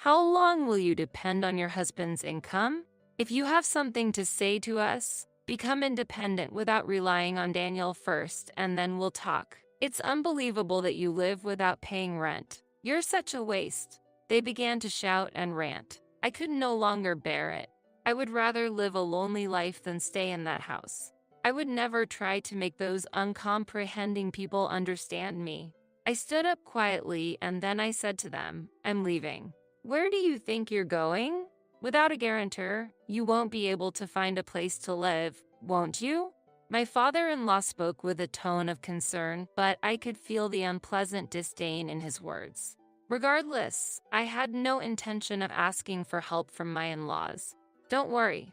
How long will you depend on your husband's income? If you have something to say to us, become independent without relying on Daniel first, and then we'll talk. It's unbelievable that you live without paying rent. You're such a waste. They began to shout and rant. I could no longer bear it. I would rather live a lonely life than stay in that house. I would never try to make those uncomprehending people understand me. I stood up quietly and then I said to them, I'm leaving. Where do you think you're going? Without a guarantor, you won't be able to find a place to live, won't you? My father-in-law spoke with a tone of concern, but I could feel the unpleasant disdain in his words. Regardless, I had no intention of asking for help from my in-laws. Don't worry.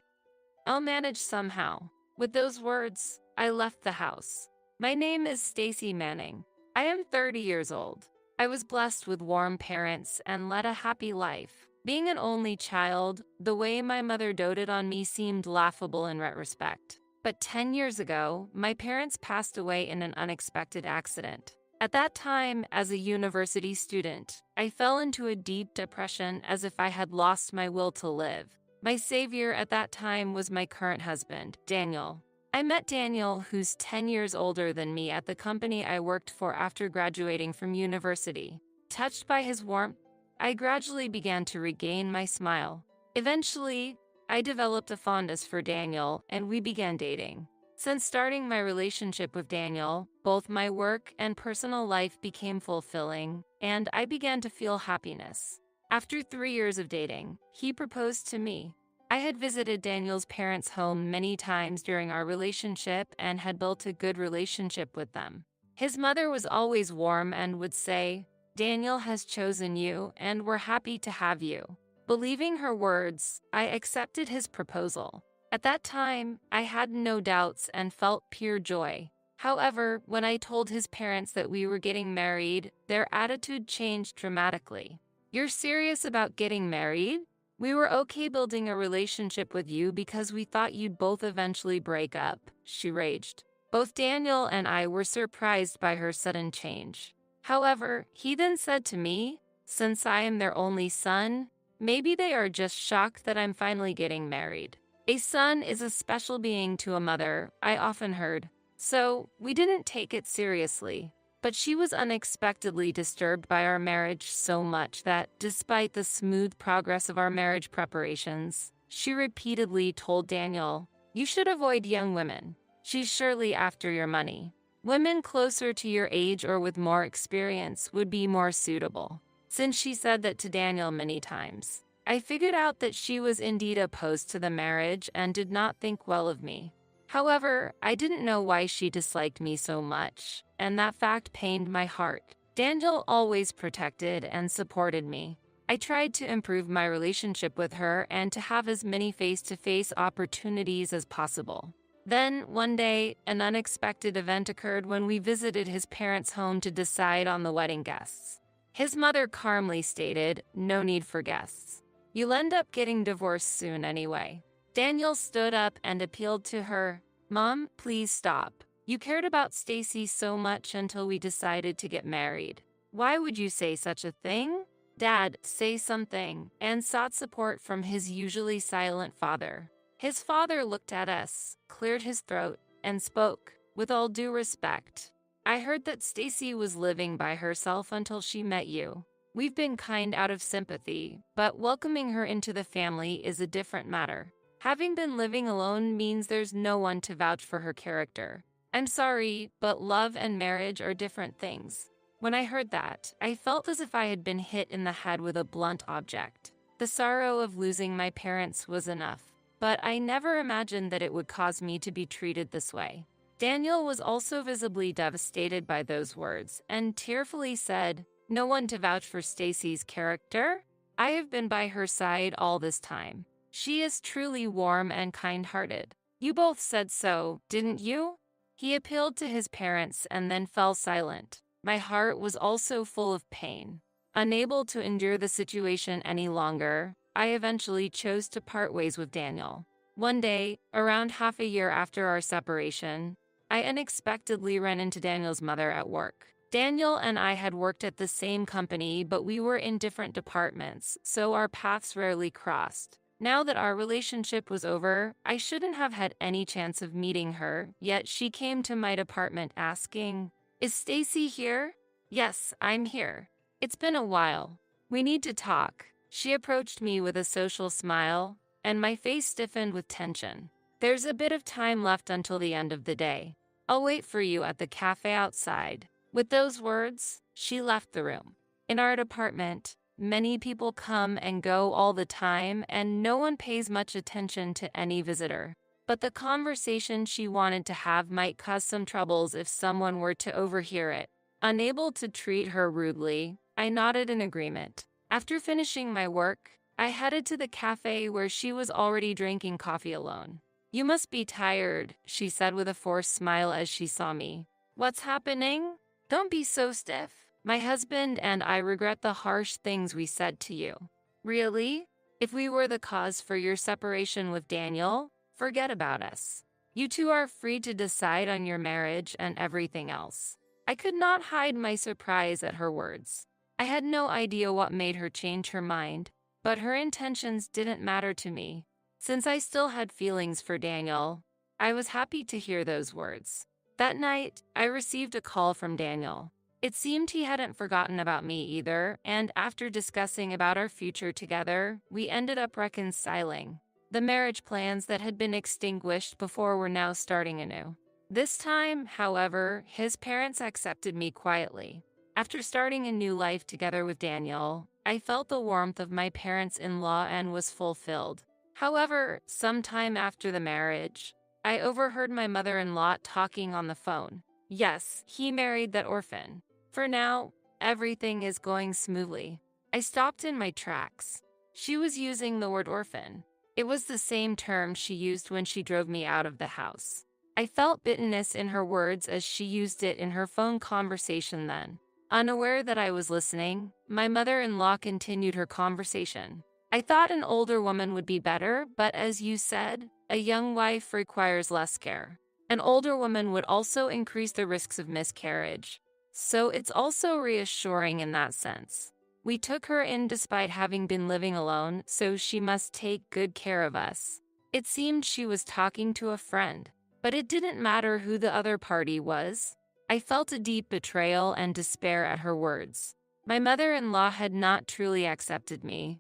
I'll manage somehow. With those words, I left the house. My name is Stacy Manning. I am 30 years old. I was blessed with warm parents and led a happy life. Being an only child, the way my mother doted on me seemed laughable in retrospect. But 10 years ago, my parents passed away in an unexpected accident. At that time, as a university student, I fell into a deep depression as if I had lost my will to live. My savior at that time was my current husband, Daniel. I met Daniel, who's 10 years older than me, at the company I worked for after graduating from university. Touched by his warmth, I gradually began to regain my smile. Eventually, I developed a fondness for Daniel and we began dating. Since starting my relationship with Daniel, both my work and personal life became fulfilling, and I began to feel happiness. After 3 years of dating, he proposed to me. I had visited Daniel's parents' home many times during our relationship and had built a good relationship with them. His mother was always warm and would say, Daniel has chosen you and we're happy to have you. Believing her words, I accepted his proposal. At that time, I had no doubts and felt pure joy. However, when I told his parents that we were getting married, their attitude changed dramatically. You're serious about getting married? We were okay building a relationship with you because we thought you'd both eventually break up, she raged. Both Daniel and I were surprised by her sudden change. However, he then said to me, since I am their only son, maybe they are just shocked that I'm finally getting married. A son is a special being to a mother, I often heard. So, we didn't take it seriously. But she was unexpectedly disturbed by our marriage so much that, despite the smooth progress of our marriage preparations, she repeatedly told Daniel, you should avoid young women. She's surely after your money. Women closer to your age or with more experience would be more suitable. Since she said that to Daniel many times, I figured out that she was indeed opposed to the marriage and did not think well of me. However, I didn't know why she disliked me so much, and that fact pained my heart. Daniel always protected and supported me. I tried to improve my relationship with her and to have as many face-to-face opportunities as possible. Then, one day, an unexpected event occurred when we visited his parents' home to decide on the wedding guests. His mother calmly stated, no need for guests. You'll end up getting divorced soon anyway. Daniel stood up and appealed to her, Mom, please stop. You cared about Stacy so much until we decided to get married. Why would you say such a thing? Dad, say something, and sought support from his usually silent father. His father looked at us, cleared his throat, and spoke, with all due respect. I heard that Stacy was living by herself until she met you. We've been kind out of sympathy, but welcoming her into the family is a different matter. Having been living alone means there's no one to vouch for her character. I'm sorry, but love and marriage are different things. When I heard that, I felt as if I had been hit in the head with a blunt object. The sorrow of losing my parents was enough, but I never imagined that it would cause me to be treated this way. Daniel was also visibly devastated by those words and tearfully said, no one to vouch for Stacy's character? I have been by her side all this time. She is truly warm and kind-hearted. You both said so, didn't you? He appealed to his parents and then fell silent. My heart was also full of pain. Unable to endure the situation any longer, I eventually chose to part ways with Daniel. One day, around half a year after our separation, I unexpectedly ran into Daniel's mother at work. Daniel and I had worked at the same company, but we were in different departments, so our paths rarely crossed. Now that our relationship was over, I shouldn't have had any chance of meeting her, yet she came to my department asking, "Is Stacy here?" "Yes, I'm here. It's been a while. We need to talk." She approached me with a social smile, and my face stiffened with tension. "There's a bit of time left until the end of the day. I'll wait for you at the cafe outside." With those words, she left the room. In our department, many people come and go all the time, and no one pays much attention to any visitor. But the conversation she wanted to have might cause some troubles if someone were to overhear it. Unable to treat her rudely, I nodded in agreement. After finishing my work, I headed to the cafe where she was already drinking coffee alone. "You must be tired," she said with a forced smile as she saw me. "What's happening? Don't be so stiff. My husband and I regret the harsh things we said to you." "Really? If we were the cause for your separation with Daniel, forget about us. You two are free to decide on your marriage and everything else." I could not hide my surprise at her words. I had no idea what made her change her mind, but her intentions didn't matter to me. Since I still had feelings for Daniel, I was happy to hear those words. That night, I received a call from Daniel. It seemed he hadn't forgotten about me either, and after discussing about our future together, we ended up reconciling. The marriage plans that had been extinguished before were now starting anew. This time, however, his parents accepted me quietly. After starting a new life together with Daniel, I felt the warmth of my parents-in-law and was fulfilled. However, sometime after the marriage, I overheard my mother-in-law talking on the phone. Yes, he married that orphan. For now, everything is going smoothly. I stopped in my tracks. She was using the word orphan. It was the same term she used when she drove me out of the house. I felt bitterness in her words as she used it in her phone conversation then. Unaware that I was listening, my mother-in-law continued her conversation. "I thought an older woman would be better, but as you said, a young wife requires less care. An older woman would also increase the risks of miscarriage. So it's also reassuring in that sense. We took her in despite having been living alone, so she must take good care of us." It seemed she was talking to a friend, but it didn't matter who the other party was. I felt a deep betrayal and despair at her words. My mother-in-law had not truly accepted me.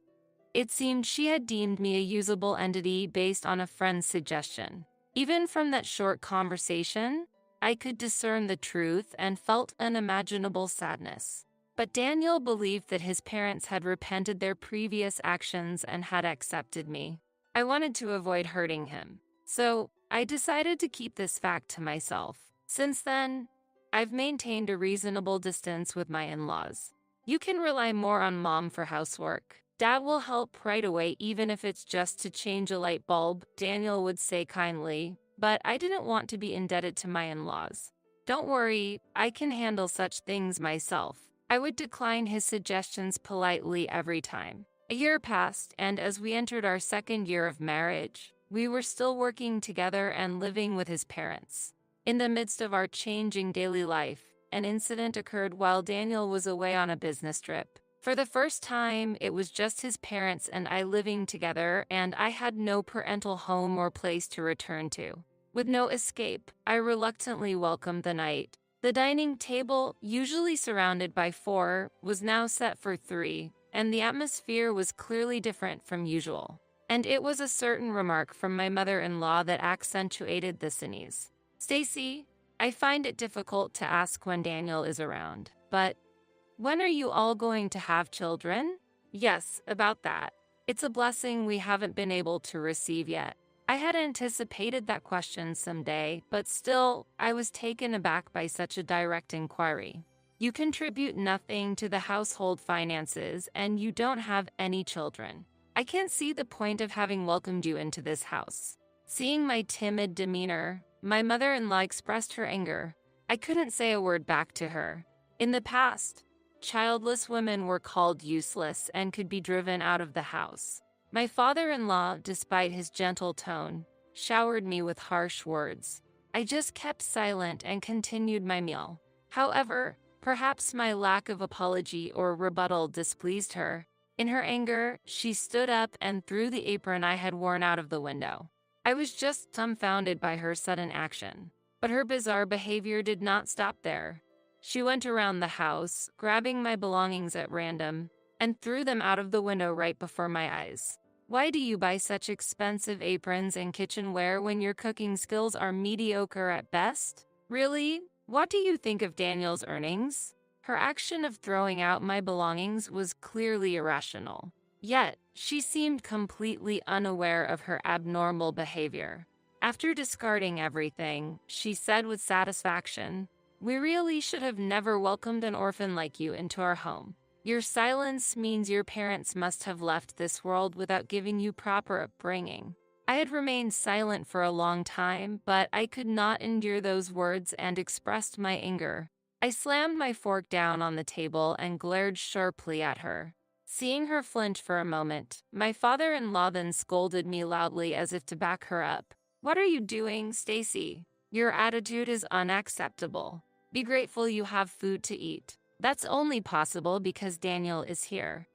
It seemed she had deemed me a usable entity based on a friend's suggestion. Even from that short conversation, I could discern the truth and felt unimaginable sadness. But Daniel believed that his parents had repented their previous actions and had accepted me. I wanted to avoid hurting him, so I decided to keep this fact to myself. Since then, I've maintained a reasonable distance with my in-laws. You can rely more on Mom for housework. Dad will help right away even if it's just to change a light bulb, Daniel would say kindly, but I didn't want to be indebted to my in-laws. "Don't worry, I can handle such things myself." I would decline his suggestions politely every time. A year passed, and as we entered our second year of marriage, we were still working together and living with his parents. In the midst of our changing daily life, an incident occurred while Daniel was away on a business trip. For the first time, it was just his parents and I living together, and I had no parental home or place to return to. With no escape, I reluctantly welcomed the night. The dining table, usually surrounded by 4, was now set for 3, and the atmosphere was clearly different from usual. And it was a certain remark from my mother-in-law that accentuated this unease. "Stacy, I find it difficult to ask when Daniel is around, but when are you all going to have children?" "Yes, about that. It's a blessing we haven't been able to receive yet." I had anticipated that question someday, but still, I was taken aback by such a direct inquiry. "You contribute nothing to the household finances, and you don't have any children. I can't see the point of having welcomed you into this house." Seeing my timid demeanor, my mother-in-law expressed her anger. I couldn't say a word back to her. In the past, childless women were called useless and could be driven out of the house. My father-in-law, despite his gentle tone, showered me with harsh words. I just kept silent and continued my meal. However, Perhaps my lack of apology or rebuttal displeased her. In her anger, she stood up and threw the apron I had worn out of the window. I was just dumbfounded by her sudden action. But her bizarre behavior did not stop there. She went around the house, grabbing my belongings at random, and threw them out of the window right before my eyes. Why do you buy such expensive aprons and kitchenware when your cooking skills are mediocre at best? Really? What do you think of Daniel's earnings? Her action of throwing out my belongings was clearly irrational. Yet, she seemed completely unaware of her abnormal behavior. After discarding everything, she said with satisfaction, "We really should have never welcomed an orphan like you into our home. Your silence means your parents must have left this world without giving you proper upbringing." I had remained silent for a long time, but I could not endure those words and expressed my anger. I slammed my fork down on the table and glared sharply at her. Seeing her flinch for a moment, my father-in-law then scolded me loudly as if to back her up. "What are you doing, Stacy? Your attitude is unacceptable. Be grateful you have food to eat. That's only possible because Daniel is here."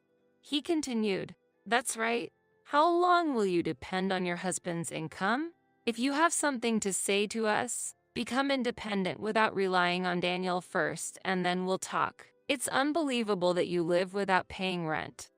He continued, "That's right. How long will you depend on your husband's income? If you have something to say to us, become independent without relying on Daniel first, and then we'll talk. It's unbelievable that you live without paying rent.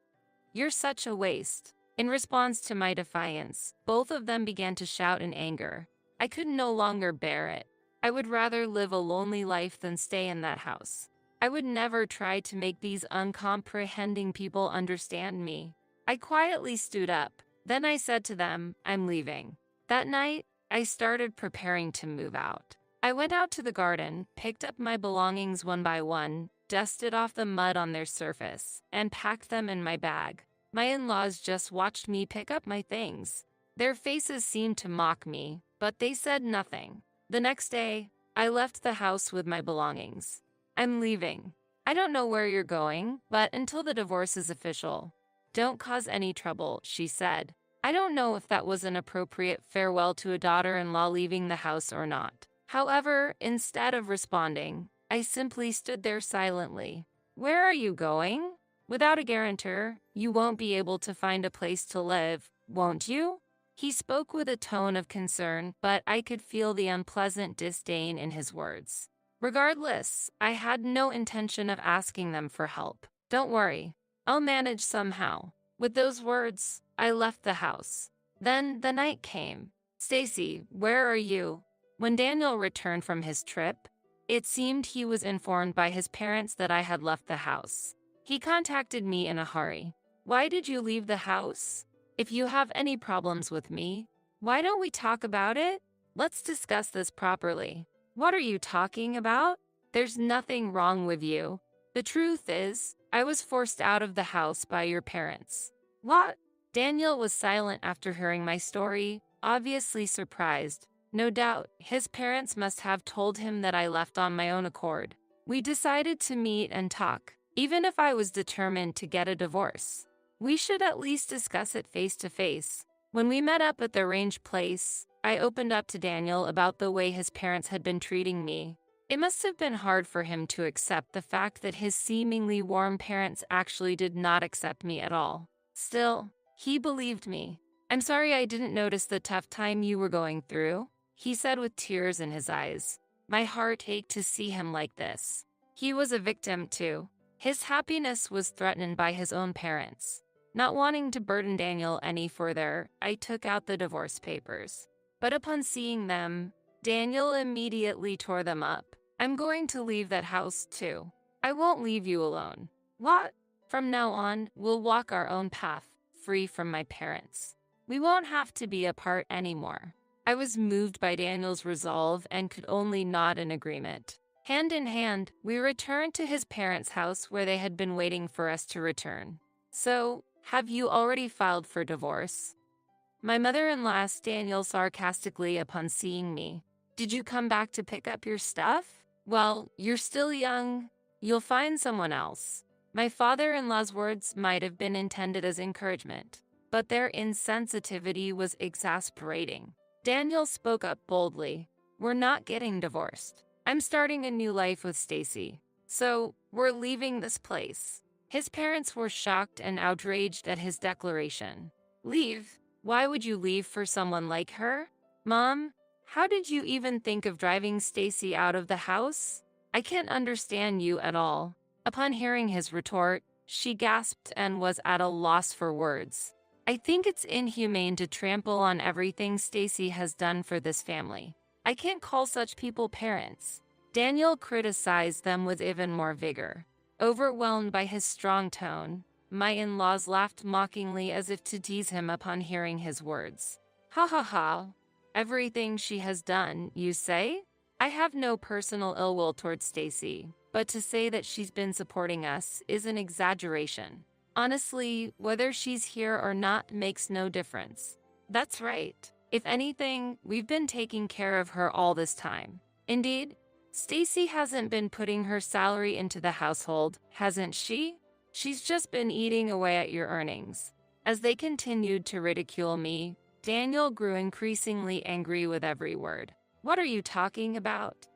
You're such a waste." In response to my defiance, both of them began to shout in anger. I could no longer bear it. I would rather live a lonely life than stay in that house. I would never try to make these uncomprehending people understand me. I quietly stood up. Then I said to them, "I'm leaving." That night, I started preparing to move out. I went out to the garden, picked up my belongings one by one, dusted off the mud on their surface, and packed them in my bag. My in-laws just watched me pick up my things. Their faces seemed to mock me, but they said nothing. The next day, I left the house with my belongings. "I'm leaving. I don't know where you're going, but until the divorce is official, don't cause any trouble," she said. I don't know if that was an appropriate farewell to a daughter-in-law leaving the house or not. However, instead of responding, I simply stood there silently. "Where are you going? Without a guarantor, you won't be able to find a place to live, won't you?" He spoke with a tone of concern, but I could feel the unpleasant disdain in his words. Regardless, I had no intention of asking them for help. "Don't worry, I'll manage somehow." With those words, I left the house. Then the night came. "Stacy, where are you?" When Daniel returned from his trip, it seemed he was informed by his parents that I had left the house. He contacted me in a hurry. "Why did you leave the house? If you have any problems with me, why don't we talk about it? Let's discuss this properly." "What are you talking about? There's nothing wrong with you. The truth is, I was forced out of the house by your parents." "What?" Daniel was silent after hearing my story, obviously surprised. No doubt, his parents must have told him that I left on my own accord. We decided to meet and talk, even if I was determined to get a divorce. We should at least discuss it face to face. When we met up at the arranged place, I opened up to Daniel about the way his parents had been treating me. It must have been hard for him to accept the fact that his seemingly warm parents actually did not accept me at all. Still, he believed me. "I'm sorry I didn't notice the tough time you were going through," he said with tears in his eyes. My heart ached to see him like this. He was a victim too. His happiness was threatened by his own parents. Not wanting to burden Daniel any further, I took out the divorce papers. But upon seeing them, Daniel immediately tore them up. "I'm going to leave that house too. I won't leave you alone." "What?" "From now on, we'll walk our own path, free from my parents. We won't have to be apart anymore." I was moved by Daniel's resolve and could only nod in agreement. Hand in hand, we returned to his parents' house where they had been waiting for us to return. "So, have you already filed for divorce?" My mother-in-law asked Daniel sarcastically upon seeing me. "Did you come back to pick up your stuff? Well, you're still young. You'll find someone else." My father-in-law's words might have been intended as encouragement, but their insensitivity was exasperating. Daniel spoke up boldly. "We're not getting divorced. I'm starting a new life with Stacy. So, we're leaving this place. His parents were shocked and outraged at his declaration. Leave? Why would you leave for someone like her? Mom, how did you even think of driving Stacy out of the house? I can't understand you at all. Upon hearing his retort, she gasped and was at a loss for words. I think it's inhumane to trample on everything Stacy has done for this family. I can't call such people parents. Daniel criticized them with even more vigor. Overwhelmed by his strong tone, my in-laws laughed mockingly as if to tease him upon hearing his words. Ha ha ha. Everything she has done, you say? I have no personal ill will towards Stacy, but to say that she's been supporting us is an exaggeration. Honestly, whether she's here or not makes no difference. That's right. If anything, we've been taking care of her all this time. Indeed, Stacy hasn't been putting her salary into the household, hasn't she? She's just been eating away at your earnings. As they continued to ridicule me, Daniel grew increasingly angry with every word. What are you talking about?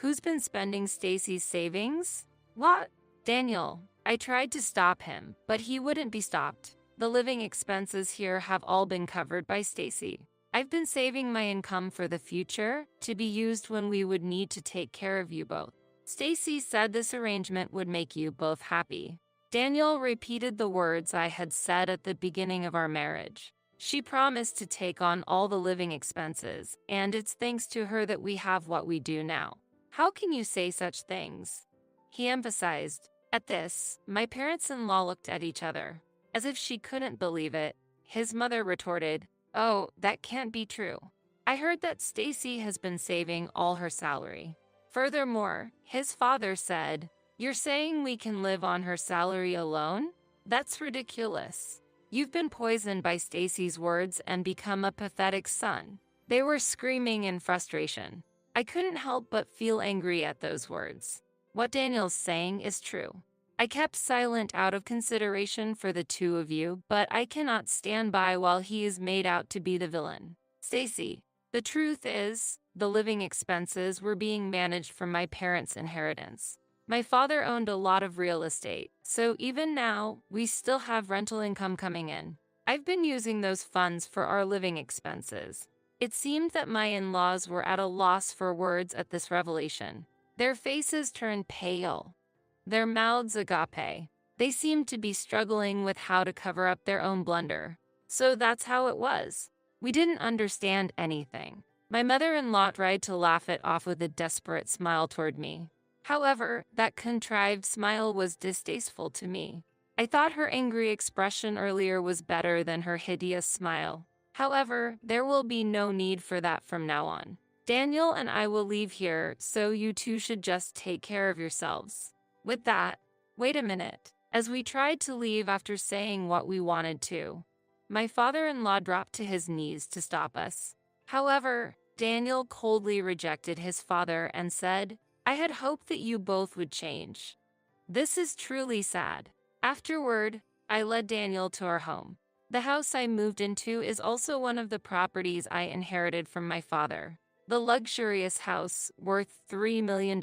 Who's been spending Stacy's savings? What? Daniel, I tried to stop him, but he wouldn't be stopped. The living expenses here have all been covered by Stacy. I've been saving my income for the future to be used when we would need to take care of you both. Stacy said this arrangement would make you both happy. Daniel repeated the words I had said at the beginning of our marriage. She promised to take on all the living expenses, and it's thanks to her that we have what we do now. How can you say such things? He emphasized. At this, my parents-in-law looked at each other. As if she couldn't believe it, his mother retorted, Oh, that can't be true. I heard that Stacy has been saving all her salary. Furthermore, his father said, You're saying we can live on her salary alone? That's ridiculous. You've been poisoned by Stacy's words and become a pathetic son. They were screaming in frustration. I couldn't help but feel angry at those words. What Daniel's saying is true. I kept silent out of consideration for the two of you, but I cannot stand by while he is made out to be the villain. Stacy, the truth is, the living expenses were being managed from my parents' inheritance. My father owned a lot of real estate, so even now, we still have rental income coming in. I've been using those funds for our living expenses. It seemed that my in-laws were at a loss for words at this revelation. Their faces turned pale. Their mouths agape. They seemed to be struggling with how to cover up their own blunder. So that's how it was. We didn't understand anything. My mother-in-law tried to laugh it off with a desperate smile toward me. However, that contrived smile was distasteful to me. I thought her angry expression earlier was better than her hideous smile. However, there will be no need for that from now on. Daniel and I will leave here, so you two should just take care of yourselves. With that, wait a minute. As we tried to leave after saying what we wanted to, my father-in-law dropped to his knees to stop us. However, Daniel coldly rejected his father and said, I had hoped that you both would change. This is truly sad. Afterward, I led Daniel to our home. The house I moved into is also one of the properties I inherited from my father. The luxurious house, worth $3 million,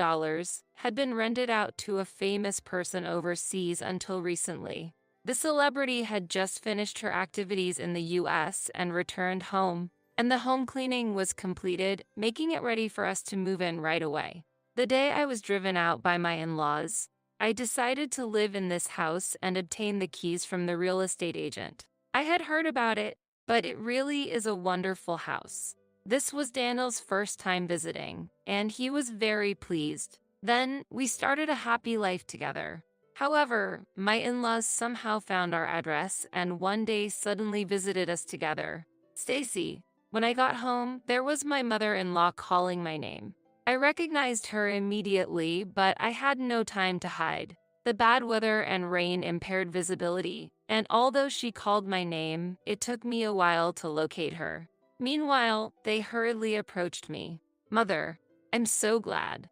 had been rented out to a famous person overseas until recently. The celebrity had just finished her activities in the US and returned home, and the home cleaning was completed, making it ready for us to move in right away. The day I was driven out by my in-laws, I decided to live in this house and obtain the keys from the real estate agent. I had heard about it, but it really is a wonderful house. This was Daniel's first time visiting, and he was very pleased. Then, we started a happy life together. However, my in-laws somehow found our address and one day suddenly visited us together. Stacy, when I got home, there was my mother-in-law calling my name. I recognized her immediately, but I had no time to hide. The bad weather and rain impaired visibility, and although she called my name, it took me a while to locate her. Meanwhile, they hurriedly approached me. Mother, I'm so glad.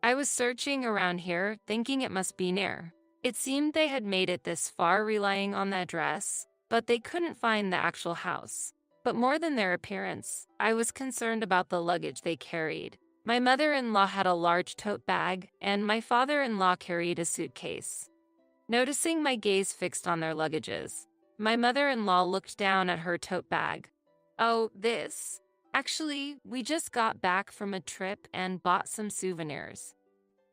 I was searching around here, thinking it must be near. It seemed they had made it this far relying on the address, but they couldn't find the actual house. But more than their appearance, I was concerned about the luggage they carried. My mother-in-law had a large tote bag, and my father-in-law carried a suitcase. Noticing my gaze fixed on their luggages, my mother-in-law looked down at her tote bag. "Oh, this? Actually, we just got back from a trip and bought some souvenirs."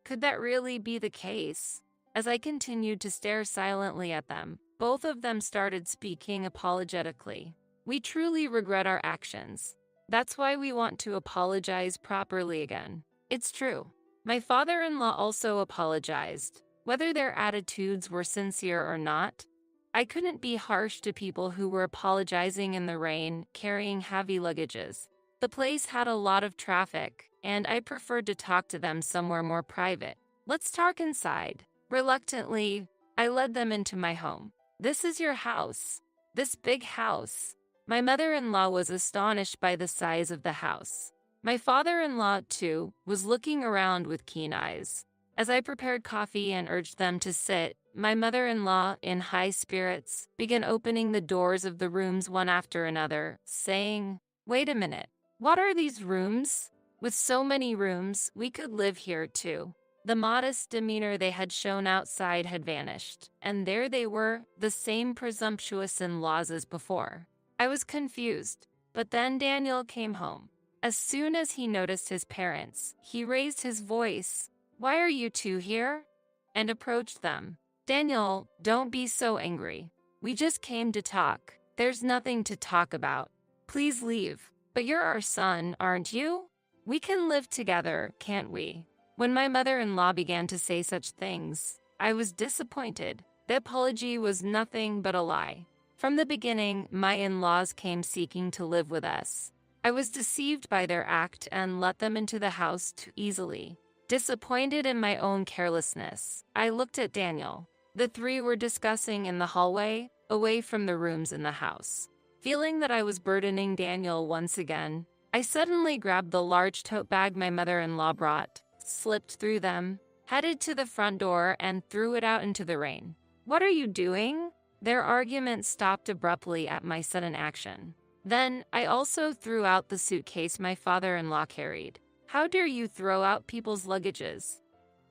Could that really be the case? As I continued to stare silently at them, both of them started speaking apologetically. "We truly regret our actions. That's why we want to apologize properly again." It's true. My father-in-law also apologized. Whether their attitudes were sincere or not, I couldn't be harsh to people who were apologizing in the rain, carrying heavy luggages. The place had a lot of traffic, and I preferred to talk to them somewhere more private. "Let's talk inside." Reluctantly, I led them into my home. "This is your house. This big house." My mother-in-law was astonished by the size of the house. My father-in-law, too, was looking around with keen eyes. As I prepared coffee and urged them to sit, my mother-in-law, in high spirits, began opening the doors of the rooms one after another, saying, "Wait a minute. What are these rooms? With so many rooms, we could live here too." The modest demeanor they had shown outside had vanished, and there they were, the same presumptuous in-laws as before. I was confused, but then Daniel came home. As soon as he noticed his parents, he raised his voice. "Why are you two here?" and approached them. "Daniel, don't be so angry. We just came to talk. There's nothing to talk about. Please leave." "But you're our son, aren't you? We can live together, can't we?" When my mother-in-law began to say such things, I was disappointed. The apology was nothing but a lie. From the beginning, my in-laws came seeking to live with us. I was deceived by their act and let them into the house too easily. Disappointed in my own carelessness, I looked at Daniel. The three were discussing in the hallway, away from the rooms in the house. Feeling that I was burdening Daniel once again, I suddenly grabbed the large tote bag my mother-in-law brought, slipped through them, headed to the front door, and threw it out into the rain. "What are you doing?" Their argument stopped abruptly at my sudden action. Then, I also threw out the suitcase my father-in-law carried. "How dare you throw out people's luggages?"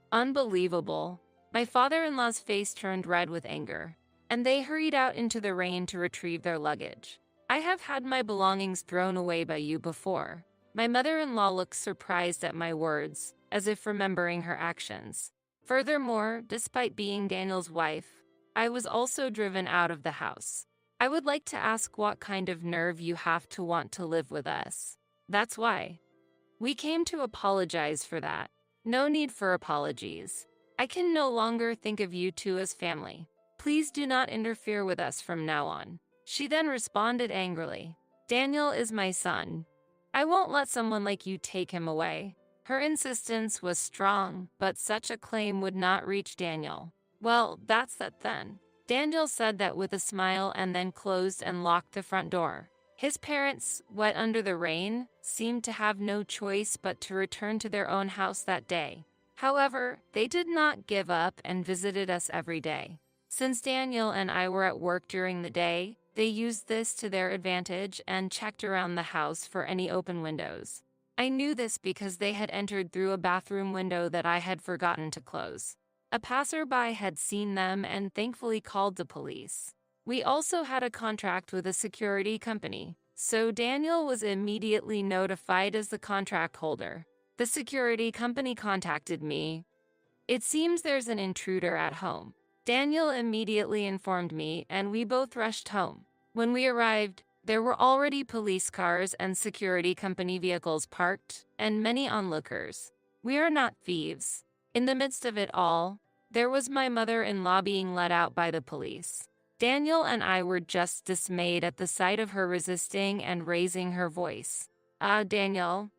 Unbelievable. My father-in-law's face turned red with anger, and they hurried out into the rain to retrieve their luggage. "I have had my belongings thrown away by you before." My mother-in-law looked surprised at my words, as if remembering her actions. Furthermore, despite being Daniel's wife, I was also driven out of the house. "I would like to ask what kind of nerve you have to want to live with us." "That's why. We came to apologize for that." "No need for apologies. I can no longer think of you two as family. Please do not interfere with us from now on." She then responded angrily. "Daniel is my son. I won't let someone like you take him away." Her insistence was strong, but such a claim would not reach Daniel. "Well, that's that then." Daniel said that with a smile and then closed and locked the front door. His parents, wet under the rain, seemed to have no choice but to return to their own house that day. However, they did not give up and visited us every day. Since Daniel and I were at work during the day, they used this to their advantage and checked around the house for any open windows. I knew this because they had entered through a bathroom window that I had forgotten to close. A passerby had seen them and thankfully called the police. We also had a contract with a security company, so Daniel was immediately notified as the contract holder. The security company contacted me. "It seems there's an intruder at home." Daniel immediately informed me, and we both rushed home. When we arrived, there were already police cars and security company vehicles parked, and many onlookers. We are not thieves. In the midst of it all, there was my mother-in-law being let out by the police. Daniel and I were just dismayed at the sight of her resisting and raising her voice. Daniel,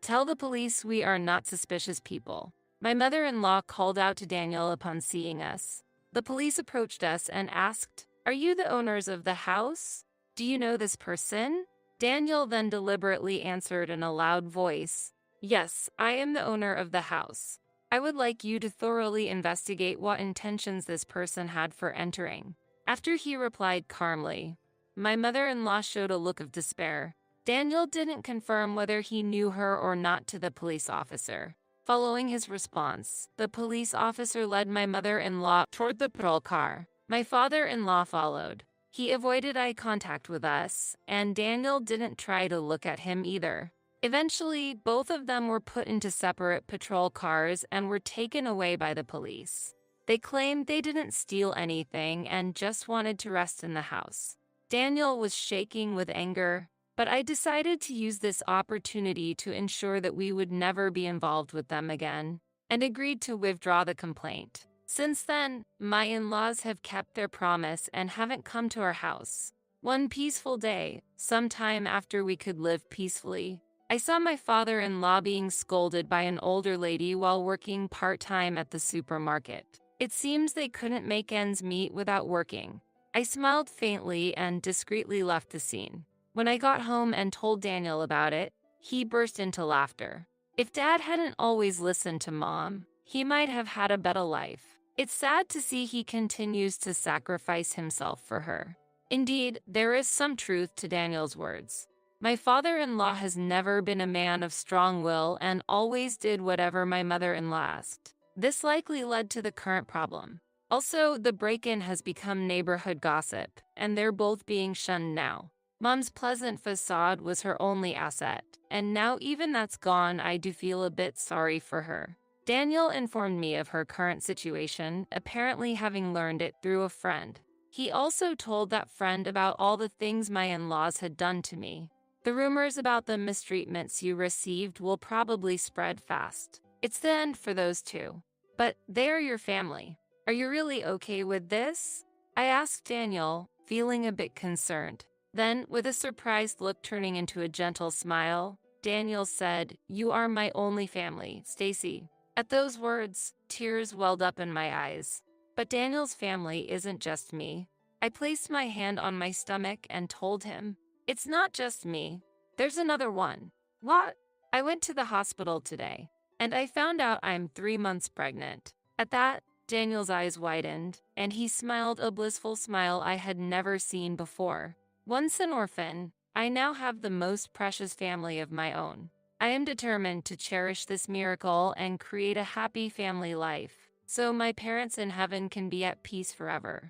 tell the police we are not suspicious people." My mother-in-law called out to Daniel upon seeing us. The police approached us and asked, "Are you the owners of the house? Do you know this person?" Daniel then deliberately answered in a loud voice, "Yes, I am the owner of the house. I would like you to thoroughly investigate what intentions this person had for entering." After he replied calmly, my mother-in-law showed a look of despair. Daniel didn't confirm whether he knew her or not to the police officer. Following his response, the police officer led my mother-in-law toward the patrol car. My father-in-law followed. He avoided eye contact with us, and Daniel didn't try to look at him either. Eventually, both of them were put into separate patrol cars and were taken away by the police. They claimed they didn't steal anything and just wanted to rest in the house. Daniel was shaking with anger, but I decided to use this opportunity to ensure that we would never be involved with them again, and agreed to withdraw the complaint. Since then, my in-laws have kept their promise and haven't come to our house. One peaceful day, sometime after we could live peacefully, I saw my father-in-law being scolded by an older lady while working part-time at the supermarket. It seems they couldn't make ends meet without working. I smiled faintly and discreetly left the scene. When I got home and told Daniel about it, he burst into laughter. If Dad hadn't always listened to Mom, he might have had a better life. It's sad to see he continues to sacrifice himself for her. Indeed, there is some truth to Daniel's words. My father-in-law has never been a man of strong will and always did whatever my mother-in-law asked. This likely led to the current problem. Also, the break-in has become neighborhood gossip, and they're both being shunned now. Mom's pleasant facade was her only asset, and now even that's gone, I do feel a bit sorry for her. Daniel informed me of her current situation, apparently having learned it through a friend. He also told that friend about all the things my in-laws had done to me. The rumors about the mistreatments you received will probably spread fast. It's the end for those two. But they are your family. Are you really okay with this? I asked Daniel, feeling a bit concerned. Then, with a surprised look turning into a gentle smile, Daniel said, "You are my only family, Stacy." At those words, tears welled up in my eyes. But Daniel's family isn't just me. I placed my hand on my stomach and told him, "It's not just me. There's another one." "What?" "I went to the hospital today, and I found out I'm 3 months pregnant." At that, Daniel's eyes widened, and he smiled a blissful smile I had never seen before. Once an orphan, I now have the most precious family of my own. I am determined to cherish this miracle and create a happy family life, so my parents in heaven can be at peace forever.